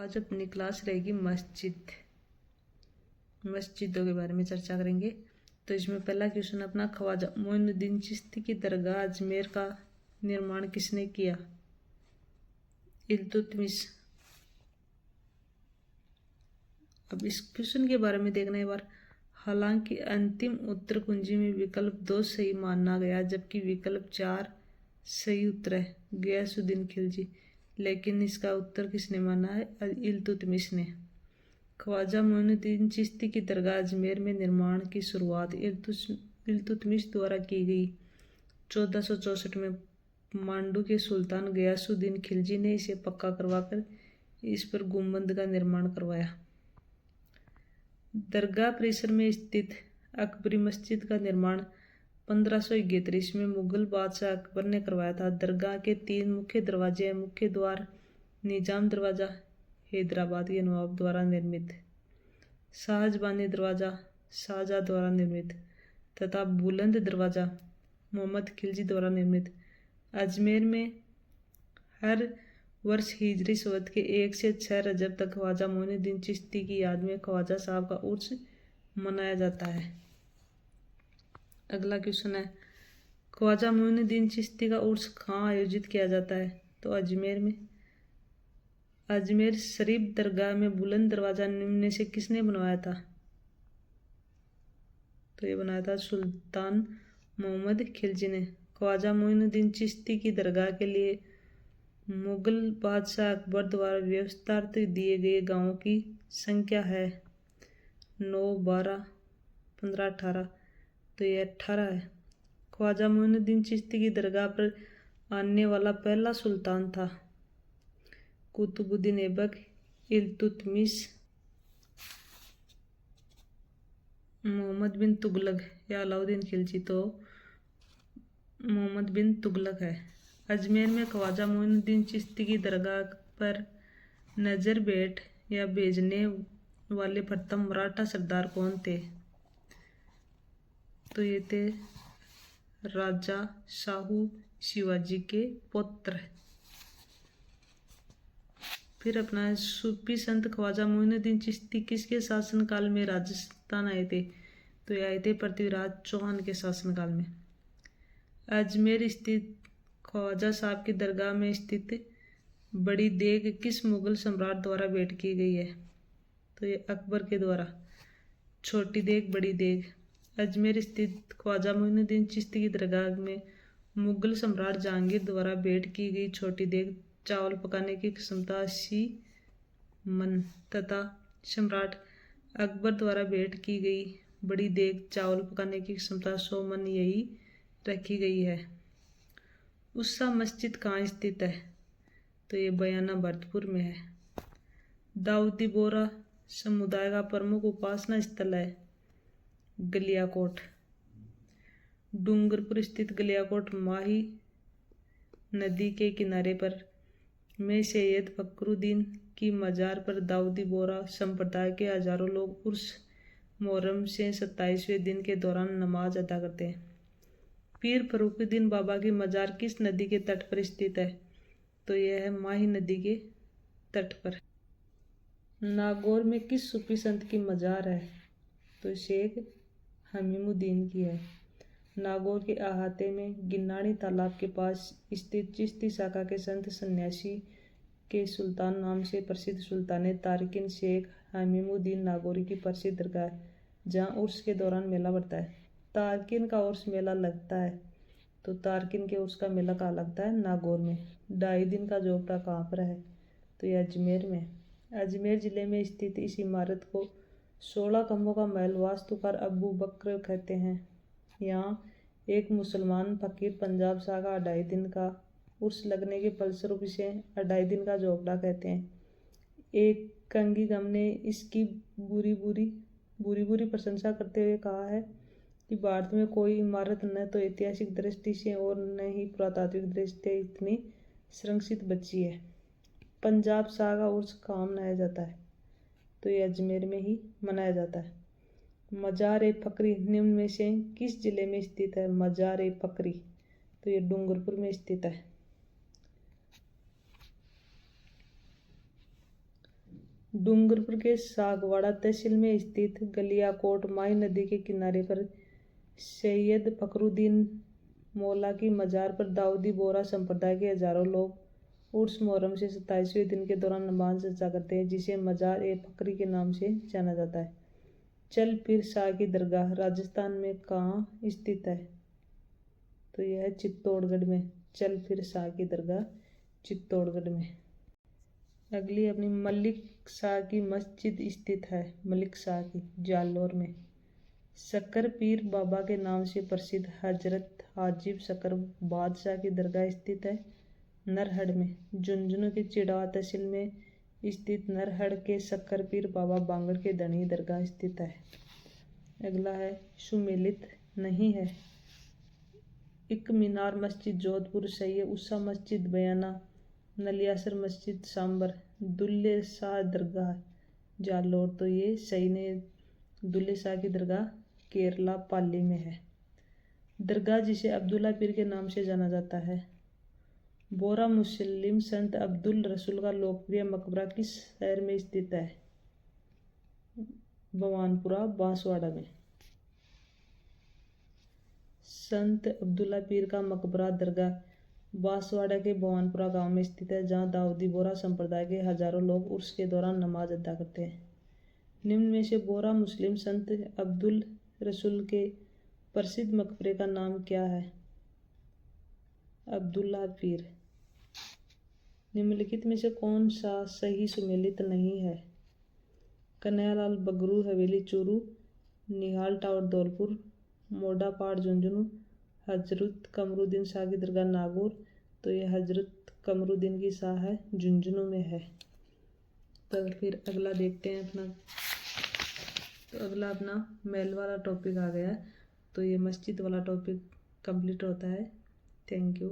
आज अपनी क्लास रहेगी मस्जिदों के बारे में चर्चा करेंगे। तो इसमें पहला क्वेश्चन अपना, ख्वाजा मोइनुद्दीन चिश्ती की दरगाह अजमेर का निर्माण किसने किया? इल्तुतमिश। अब इस क्वेश्चन के बारे में देखना एक बार। हालांकि अंतिम उत्तर कुंजी में विकल्प 2 सही माना गया, जबकि विकल्प 4 सही उत्तर है, गयासुद्दीन खिलजी, लेकिन इसका उत्तर किसने माना है? इल्तुतमिश ने। ख्वाजा मोइनुद्दीन चिश्ती की दरगाह अजमेर में निर्माण की शुरुआत इल्तुतमिश द्वारा की गई। 1464 में मांडू के सुल्तान गयासुद्दीन खिलजी ने इसे पक्का करवाकर इस पर गुंबद का निर्माण करवाया। दरगाह परिसर में स्थित अकबरी मस्जिद का निर्माण 1531 में मुगल बादशाह अकबर ने करवाया था। दरगाह के 3 मुख्य दरवाजे हैं। मुख्य द्वार निजाम दरवाज़ा हैदराबाद के नवाब द्वारा निर्मित, शाहजबानी दरवाज़ा शाहजहाँ द्वारा निर्मित तथा बुलंद दरवाज़ा मोहम्मद खिलजी द्वारा निर्मित। अजमेर में हर वर्ष हिजरी संवत के 1 से 6 रजब तक ख्वाजा मोइनुद्दीन चिश्ती की याद में ख्वाजा साहब का उर्स मनाया जाता है। अगला क्वेश्चन है, ख्वाजा मोइनुद्दीन चिश्ती का उर्स कहाँ आयोजित किया जाता है? तो अजमेर में। अजमेर शरीफ दरगाह में बुलंद दरवाज़ा निम्न में से किसने बनवाया था? तो ये बनाया था सुल्तान मोहम्मद खिलजी ने। ख्वाजा मोइनुद्दीन चिश्ती की दरगाह के लिए मुगल बादशाह अकबर द्वारा व्यवस्थार्थ दिए गए गांवों की संख्या है 9, 12, 15, 18। तो ये 18 है। ख्वाजा मोइनुद्दीन चिश्ती की दरगाह पर आने वाला पहला सुल्तान था कुतुबुद्दीन ऐबक, इल्तुतमिश, मोहम्मद बिन तुगलक या अलाउद्दीन खिलजी। तो मोहम्मद बिन तुगलक है। अजमेर में ख्वाजा मोइनुद्दीन चिश्ती की दरगाह पर नजर भेंट या भेजने वाले प्रथम मराठा सरदार कौन थे? तो ये थे राजा शाहू शिवाजी के पुत्र। फिर अपना सूफी संत ख्वाजा मोइनुद्दीन चिश्ती किसके शासनकाल में राजस्थान आए थे? तो ये आए थे पृथ्वीराज चौहान के शासनकाल में। अजमेर स्थित ख्वाजा साहब की दरगाह में स्थित बड़ी देग किस मुगल सम्राट द्वारा भेंट की गई है? तो ये अकबर के द्वारा। छोटी देग, बड़ी देग। अजमेर स्थित ख्वाजा मोइनुद्दीन चिश्ती की दरगाह में मुगल सम्राट जहांगीर द्वारा भेंट की गई छोटी देग चावल पकाने की क्षमता 80 मन तथा सम्राट अकबर द्वारा भेंट की गई बड़ी देग चावल पकाने की क्षमता 100 मन यही रखी गई है। उस्सा मस्जिद कहाँ स्थित है? तो ये बयाना भरतपुर में है। दाऊदी बोरा समुदाय का प्रमुख उपासना स्थल है गलियाकोट। डूंगरपुर स्थित गलियाकोट माही नदी के किनारे पर में सैयद फकरुद्दीन की मजार पर दाऊदी बोरा संप्रदाय के हजारों लोग उर्स मुहर्रम से 27वें दिन के दौरान नमाज अदा करते हैं। पीर फरुखुद्दीन बाबा की मजार किस नदी के तट पर स्थित है? तो यह है माही नदी के तट पर। नागौर में किस सूफी संत की मजार है? तो शेख हमीमुद्दीन की है। नागौर के अहाते में गिन्नानी तालाब के पास स्थित चिश्ती शाखा के संत सन्यासी के सुल्तान नाम से प्रसिद्ध सुल्तान तारकिन शेख हमीमुद्दीन नागौरी की प्रसिद्ध दरगाह है, जहाँ उर्स के दौरान मेला बढ़ता है। तारकिन का उर्स मेला लगता है, तो तारकिन के उर्स का मेला कहाँ लगता है? नागौर में। 2.5 दिन का जोपड़ा कहाँ पर है? तो यह अजमेर में। अजमेर जिले में स्थित इस इमारत को 16 खंभों का महल वास्तुकार अबू बकर कहते हैं। यहाँ एक मुसलमान फकीर पंजाब शाह का 2.5 दिन का उर्स लगने के फलस्वरूप इसे 2.5 दिन का झोपड़ा कहते हैं। एक कंगी गम ने इसकी बुरी प्रशंसा करते हुए कहा है कि भारत में कोई इमारत न तो ऐतिहासिक दृष्टि से और न ही पुरातात्विक दृष्टि से इतनी संरक्षित बची है। पंजाब शाह का उर्स कहाँ मनाया जाता है? तो ये अजमेर में ही मनाया जाता है। मजार ए फकरी निम्न में से किस जिले में स्थित है? मजार ए फकरी, तो ये डूंगरपुर में स्थित है। डूंगरपुर के सागवाड़ा तहसील में स्थित गलियाकोट माई नदी के किनारे पर सैयद फखरुद्दीन मौला की मजार पर दाऊदी बोहरा संप्रदाय के हजारों लोग उर्स मुहर्रम से 27वें दिन के दौरान नमाज अदा करते हैं, जिसे मजार ए फकरी के नाम से जाना जाता है। चल पीर शाह की दरगाह राजस्थान में कहाँ स्थित है? तो यह है चित्तौड़गढ़ में। चल पीर शाह की दरगाह चित्तौड़गढ़ में। अगली अपनी मलिक शाह की मस्जिद स्थित है, मलिक शाह की जालौर में। शक्कर पीर बाबा के नाम से प्रसिद्ध हजरत हाजिब शक्कर बादशाह की दरगाह स्थित है नरहड़ में। झुंझुनू के चिड़वा तहसील में स्थित नरहड़ के शक्कर पीर बाबा बांगड़ के धनी दरगाह स्थित है। अगला है सुमेलित नहीं है। एक मीनार मस्जिद जोधपुर, सैयद उषा मस्जिद बयाना, नलियासर मस्जिद सांबर, दुल्ले शाह दरगाह जालोर। तो ये सही ने दुल्ले शाह की दरगाह केरला पाली में है। दरगाह जिसे अब्दुल्ला पीर के नाम से जाना जाता है। बोरा मुस्लिम संत अब्दुल रसूल का लोकप्रिय मकबरा किस शहर में स्थित है? भवानपुरा बांसवाड़ा में। संत अब्दुल्ला पीर का मकबरा दरगाह बांसवाड़ा के भवानपुरा गांव में स्थित है, जहां दाऊदी बोहरा संप्रदाय के हजारों लोग उर्स के दौरान नमाज अदा करते हैं। निम्न में से बोहरा मुस्लिम संत अब्दुल रसूल के प्रसिद्ध मकबरे का नाम क्या है? अब्दुल्ला पीर। निम्नलिखित में से कौन सा सही सुमेलित नहीं है? कन्हैयालाल बगरू हवेली चूरू, निहाल टावर धौलपुर, मोडा पहाड़ झुंझुनू, हजरत कमरुद्दीन शाह की दरगाह नागौर। तो ये हजरत कमरुद्दीन की शाह है, झुंझुनू में है। तो फिर अगला देखते हैं अपना। तो अगला अपना महल वाला टॉपिक आ गया है, तो ये मस्जिद वाला टॉपिक कंप्लीट होता है। Thank you.